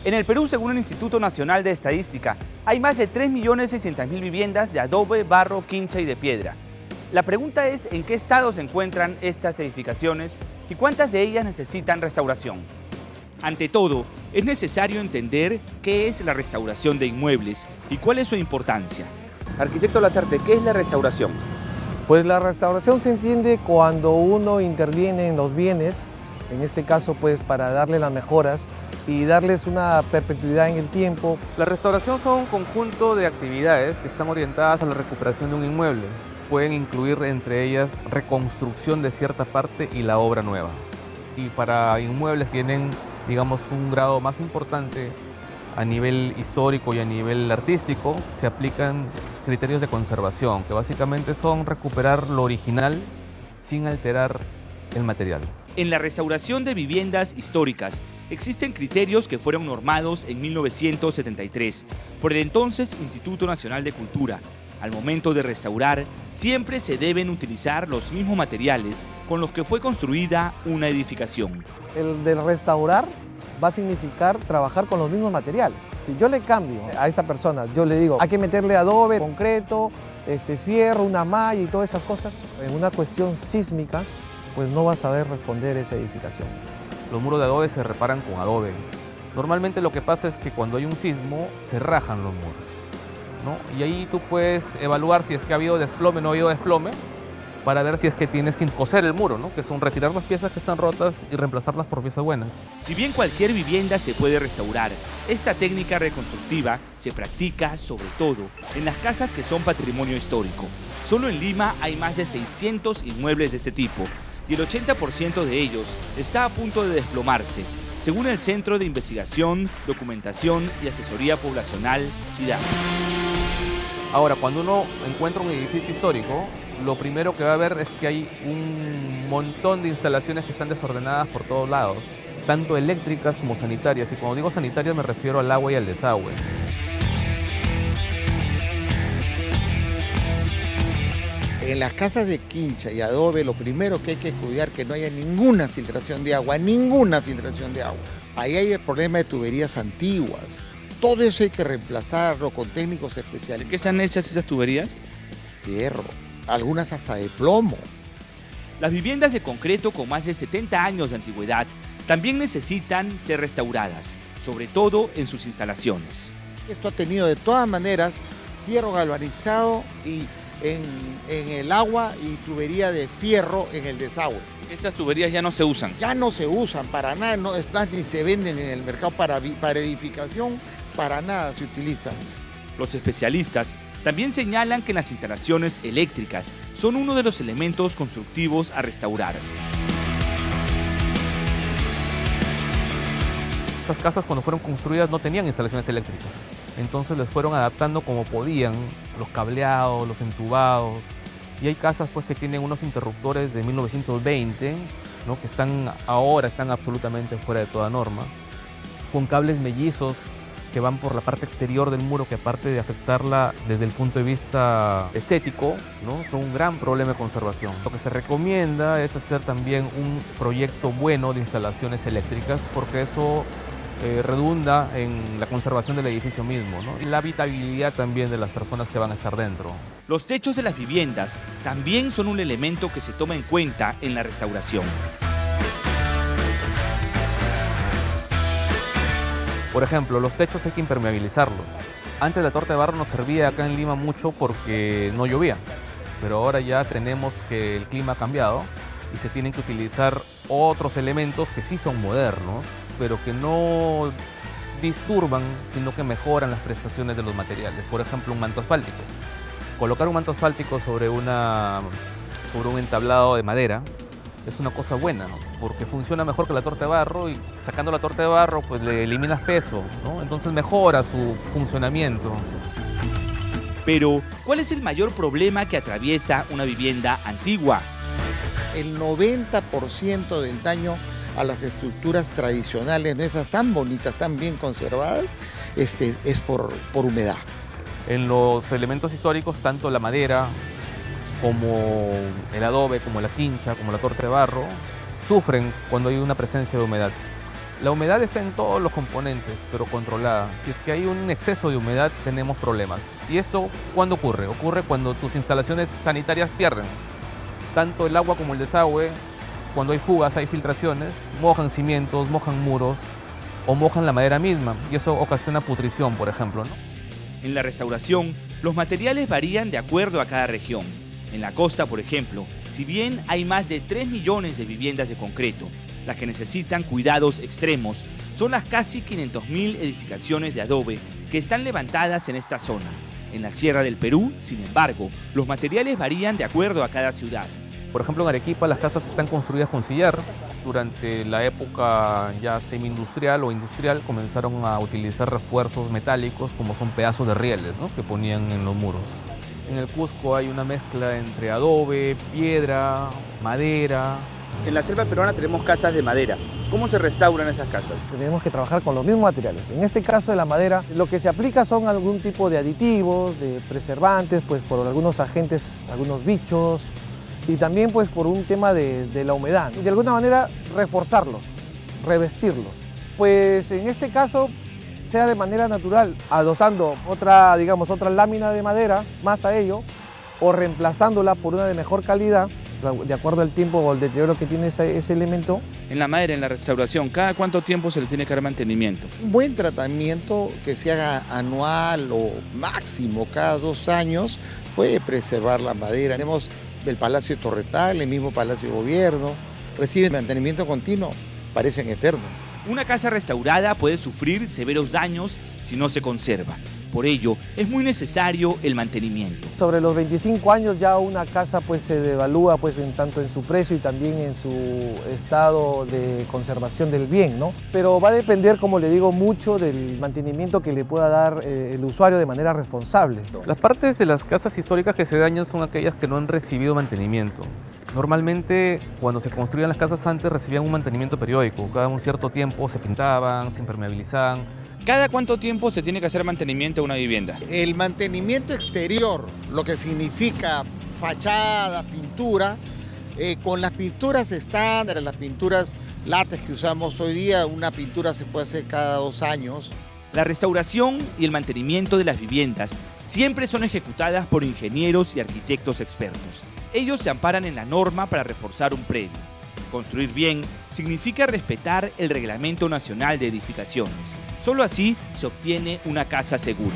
En el Perú, según el Instituto Nacional de Estadística, hay más de 3.600.000 viviendas de adobe, barro, quincha y de piedra. La pregunta es en qué estado se encuentran estas edificaciones y cuántas de ellas necesitan restauración. Ante todo, es necesario entender qué es la restauración de inmuebles y cuál es su importancia. Arquitecto Lasarte, ¿qué es la restauración? Pues la restauración se entiende cuando uno interviene en los bienes, en este caso pues para darle las mejoras y darles una perpetuidad en el tiempo. La restauración son un conjunto de actividades que están orientadas a la recuperación de un inmueble. Pueden incluir entre ellas reconstrucción de cierta parte y la obra nueva. Y para inmuebles tienen, digamos, un grado más importante a nivel histórico y a nivel artístico, se aplican criterios de conservación, que básicamente son recuperar lo original sin alterar el material. En la restauración de viviendas históricas existen criterios que fueron normados en 1973 por el entonces Instituto Nacional de Cultura. Al momento de restaurar, siempre se deben utilizar los mismos materiales con los que fue construida una edificación. El de restaurar va a significar trabajar con los mismos materiales. Si yo le cambio a esa persona, yo le digo, hay que meterle adobe, concreto, fierro, una malla y todas esas cosas, en una cuestión sísmica, pues no va a saber responder esa edificación. Los muros de adobe se reparan con adobe. Normalmente lo que pasa es que cuando hay un sismo, se rajan los muros, ¿no? Y ahí tú puedes evaluar si es que ha habido desplome o no ha habido desplome, para ver si es que tienes que coser el muro, ¿no? Que son retirar las piezas que están rotas y reemplazarlas por piezas buenas. Si bien cualquier vivienda se puede restaurar, esta técnica reconstructiva se practica sobre todo en las casas que son patrimonio histórico. Solo en Lima hay más de 600 inmuebles de este tipo y el 80% de ellos está a punto de desplomarse, según el Centro de Investigación, Documentación y Asesoría Poblacional, CIDAP. Ahora, cuando uno encuentra un edificio histórico, lo primero que va a ver es que hay un montón de instalaciones que están desordenadas por todos lados, tanto eléctricas como sanitarias. Y cuando digo sanitarias me refiero al agua y al desagüe. En las casas de quincha y adobe, lo primero que hay que cuidar es que no haya ninguna filtración de agua, Ahí hay el problema de tuberías antiguas. Todo eso hay que reemplazarlo con técnicos especiales. ¿De qué están hechas esas tuberías? Fierro, algunas hasta de plomo. Las viviendas de concreto con más de 70 años de antigüedad también necesitan ser restauradas, sobre todo en sus instalaciones. Esto ha tenido de todas maneras fierro galvanizado y en el agua y tubería de fierro en el desagüe. Estas tuberías ya no se usan. Ya no se usan para nada, no, es más, ni se venden en el mercado para edificación, para nada se utilizan. Los especialistas también señalan que las instalaciones eléctricas son uno de los elementos constructivos a restaurar. Estas casas cuando fueron construidas no tenían instalaciones eléctricas, entonces les fueron adaptando como podían, los cableados, los entubados. Y hay casas pues que tienen unos interruptores de 1920, ¿no? Que están absolutamente fuera de toda norma, con cables mellizos que van por la parte exterior del muro, que aparte de afectarla desde el punto de vista estético, ¿no? Son un gran problema de conservación. Lo que se recomienda es hacer también un proyecto bueno de instalaciones eléctricas, porque eso redunda en la conservación del edificio mismo, ¿no? Y la habitabilidad también de las personas que van a estar dentro. Los techos de las viviendas también son un elemento que se toma en cuenta en la restauración. Por ejemplo, los techos hay que impermeabilizarlos. Antes la torta de barro nos servía acá en Lima mucho porque no llovía, pero ahora ya tenemos que el clima ha cambiado y se tienen que utilizar otros elementos que sí son modernos, pero que no disturban, sino que mejoran las prestaciones de los materiales. Por ejemplo, un manto asfáltico. Colocar un manto asfáltico sobre un entablado de madera es una cosa buena, ¿no? Porque funciona mejor que la torta de barro y sacando la torta de barro pues le eliminas peso, ¿no? Entonces mejora su funcionamiento. Pero, ¿cuál es el mayor problema que atraviesa una vivienda antigua? El 90% del daño a las estructuras tradicionales, no esas tan bonitas, tan bien conservadas, es por humedad. En los elementos históricos, tanto la madera como el adobe, como la quincha, como la torta de barro, sufren cuando hay una presencia de humedad. La humedad está en todos los componentes, pero controlada. Si es que hay un exceso de humedad, tenemos problemas. ¿Y esto cuándo ocurre? Ocurre cuando tus instalaciones sanitarias pierden. Tanto el agua como el desagüe, cuando hay fugas, hay filtraciones, mojan cimientos, mojan muros o mojan la madera misma. Y eso ocasiona putrición, por ejemplo, ¿no? En la restauración, los materiales varían de acuerdo a cada región. En la costa, por ejemplo, si bien hay más de 3 millones de viviendas de concreto, las que necesitan cuidados extremos son las casi 500.000 edificaciones de adobe que están levantadas en esta zona. En la Sierra del Perú, sin embargo, los materiales varían de acuerdo a cada ciudad. Por ejemplo, en Arequipa las casas están construidas con sillar. Durante la época ya semi-industrial o industrial comenzaron a utilizar refuerzos metálicos como son pedazos de rieles, ¿no?, que ponían en los muros. En el Cusco hay una mezcla entre adobe, piedra, madera. En la selva peruana tenemos casas de madera. ¿Cómo se restauran esas casas? Tenemos que trabajar con los mismos materiales. En este caso de la madera, lo que se aplica son algún tipo de aditivos, de preservantes, pues por algunos agentes, algunos bichos, y también pues por un tema de la humedad. Y de alguna manera reforzarlos, revestirlos. Pues en este caso, sea de manera natural, adosando otra lámina de madera más a ello, o reemplazándola por una de mejor calidad, de acuerdo al tiempo o el deterioro que tiene ese elemento. En la madera, en la restauración, ¿cada cuánto tiempo se le tiene que dar mantenimiento? Un buen tratamiento que se haga anual o máximo cada 2 años puede preservar la madera. Tenemos el Palacio de Torretal, el mismo Palacio de Gobierno, reciben mantenimiento continuo, parecen eternas. Una casa restaurada puede sufrir severos daños si no se conserva. Por ello, es muy necesario el mantenimiento. Sobre los 25 años ya una casa pues se devalúa pues tanto en su precio y también en su estado de conservación del bien, ¿no? Pero va a depender, como le digo, mucho del mantenimiento que le pueda dar el usuario de manera responsable. Las partes de las casas históricas que se dañan son aquellas que no han recibido mantenimiento. Normalmente, cuando se construían las casas antes, recibían un mantenimiento periódico. Cada un cierto tiempo se pintaban, se impermeabilizaban. ¿Cada cuánto tiempo se tiene que hacer mantenimiento a una vivienda? El mantenimiento exterior, lo que significa fachada, pintura, con las pinturas estándares, las pinturas látex que usamos hoy día, una pintura se puede hacer cada 2 años. La restauración y el mantenimiento de las viviendas siempre son ejecutadas por ingenieros y arquitectos expertos. Ellos se amparan en la norma para reforzar un predio. Construir bien significa respetar el Reglamento Nacional de Edificaciones. Solo así se obtiene una casa segura.